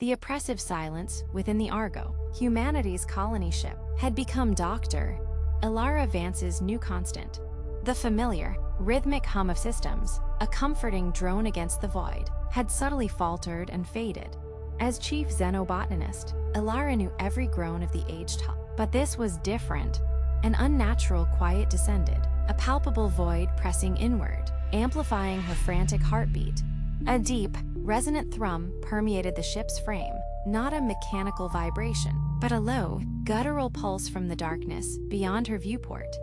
The oppressive silence within the Argo, humanity's colony ship, had become Dr. Ilara Vance's new constant. The familiar, rhythmic hum of systems, a comforting drone against the void, had subtly faltered and faded. As chief xenobotanist, Ilara knew every groan of the aged hull. But this was different. An unnatural quiet descended, a palpable void pressing inward, amplifying her frantic heartbeat. A deep, resonant thrum permeated the ship's frame, not a mechanical vibration, but a low, guttural pulse from the darkness beyond her viewport.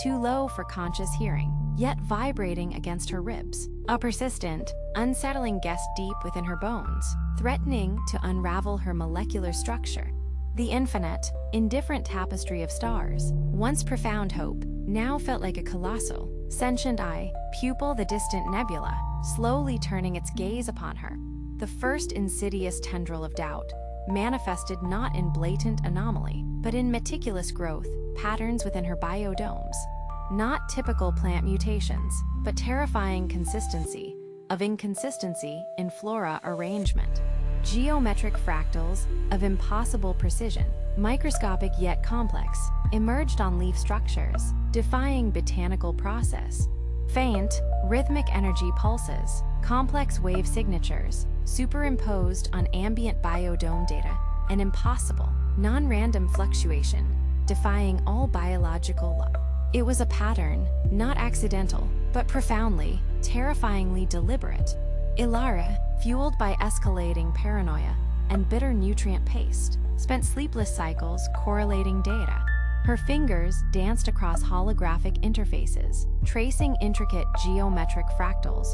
Too low for conscious hearing, yet vibrating against her ribs. A persistent, unsettling guest deep within her bones, threatening to unravel her molecular structure. The infinite, indifferent tapestry of stars, once profound hope, now felt like a colossal, sentient eye, pupil the distant nebula, slowly turning its gaze upon her. The first insidious tendril of doubt, manifested not in blatant anomaly, but in meticulous growth, patterns within her biodomes. Not typical plant mutations, but terrifying consistency of inconsistency in flora arrangement. Geometric fractals of impossible precision, microscopic yet complex, emerged on leaf structures, defying botanical process. Faint, rhythmic energy pulses, complex wave signatures, superimposed on ambient biodome data, an impossible, non-random fluctuation, defying all biological law. It was a pattern, not accidental, but profoundly, terrifyingly deliberate. Ilara, fueled by escalating paranoia and bitter nutrient paste, spent sleepless cycles correlating data. Her fingers danced across holographic interfaces, tracing intricate geometric fractals,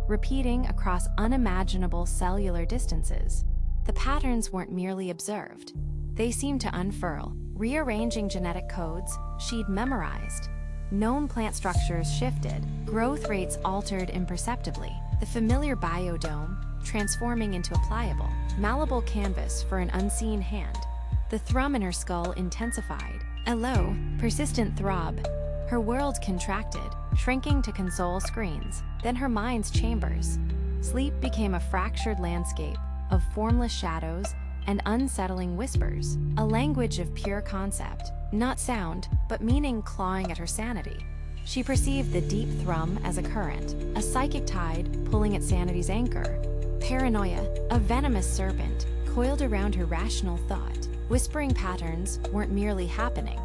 repeating across unimaginable cellular distances. The patterns weren't merely observed. They seemed to unfurl, rearranging genetic codes she'd memorized. Known plant structures shifted, growth rates altered imperceptibly, the familiar biodome transforming into a pliable, malleable canvas for an unseen hand. The thrum in her skull intensified, a low, persistent throb. Her world contracted, shrinking to console screens, then her mind's chambers. Sleep became a fractured landscape of formless shadows and unsettling whispers, a language of pure concept, not sound, but meaning clawing at her sanity. She perceived the deep thrum as a current, a psychic tide pulling at sanity's anchor. Paranoia, a venomous serpent, coiled around her rational thought. Whispering patterns weren't merely happening.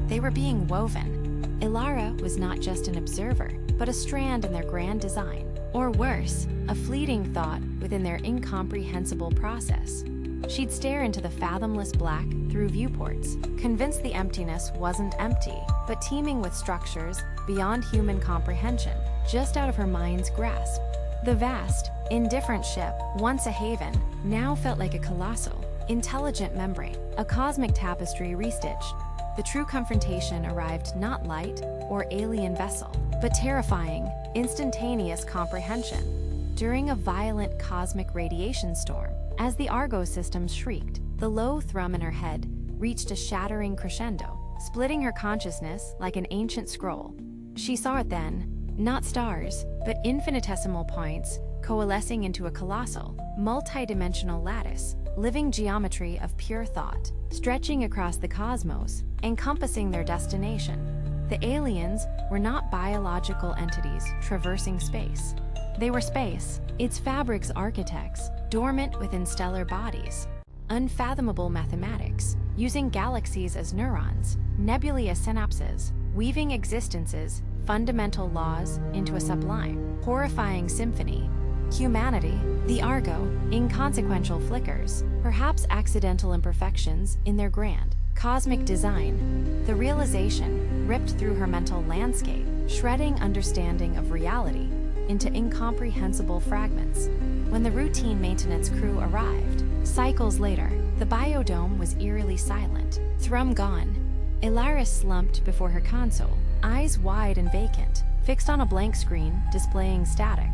They were being woven. Ilara was not just an observer, but a strand in their grand design. Or worse, a fleeting thought within their incomprehensible process. She'd stare into the fathomless black through viewports, convinced the emptiness wasn't empty, but teeming with structures beyond human comprehension, just out of her mind's grasp. The vast, indifferent ship, once a haven, now felt like a colossal, intelligent membrane, a cosmic tapestry restitched. The true confrontation arrived not light or alien vessel, but terrifying, instantaneous comprehension. During a violent cosmic radiation storm, as the Argo systems shrieked, the low thrum in her head reached a shattering crescendo, splitting her consciousness like an ancient scroll. She saw it then, not stars, but infinitesimal points coalescing into a colossal, multi-dimensional lattice, living geometry of pure thought, stretching across the cosmos, encompassing their destination. The aliens were not biological entities traversing space. They were space, its fabric's architects, dormant within stellar bodies. Unfathomable mathematics, using galaxies as neurons, nebulae as synapses, weaving existences, fundamental laws into a sublime, horrifying symphony. Humanity, the Argo, inconsequential flickers, perhaps accidental imperfections in their grand, cosmic design. The realization ripped through her mental landscape, shredding understanding of reality into incomprehensible fragments. When the routine maintenance crew arrived, cycles later, the biodome was eerily silent, thrum gone. Ilara slumped before her console, eyes wide and vacant, fixed on a blank screen displaying static.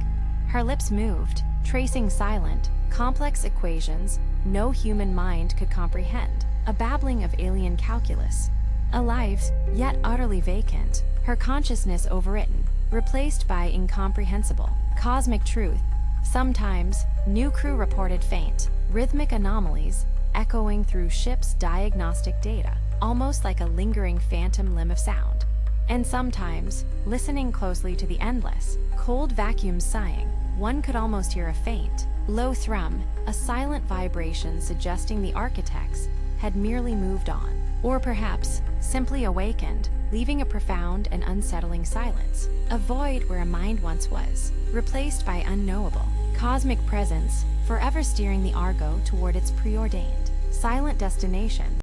Her lips moved, tracing silent, complex equations no human mind could comprehend, a babbling of alien calculus. Alive, yet utterly vacant, her consciousness overwritten, replaced by incomprehensible, cosmic truth. Sometimes, new crew reported faint, rhythmic anomalies echoing through ship's diagnostic data, almost like a lingering phantom limb of sound. And sometimes, listening closely to the endless, cold vacuums sighing, one could almost hear a faint, low thrum, a silent vibration suggesting the architects had merely moved on, or perhaps simply awakened, leaving a profound and unsettling silence, a void where a mind once was, replaced by unknowable, cosmic presence, forever steering the Argo toward its preordained, silent destination.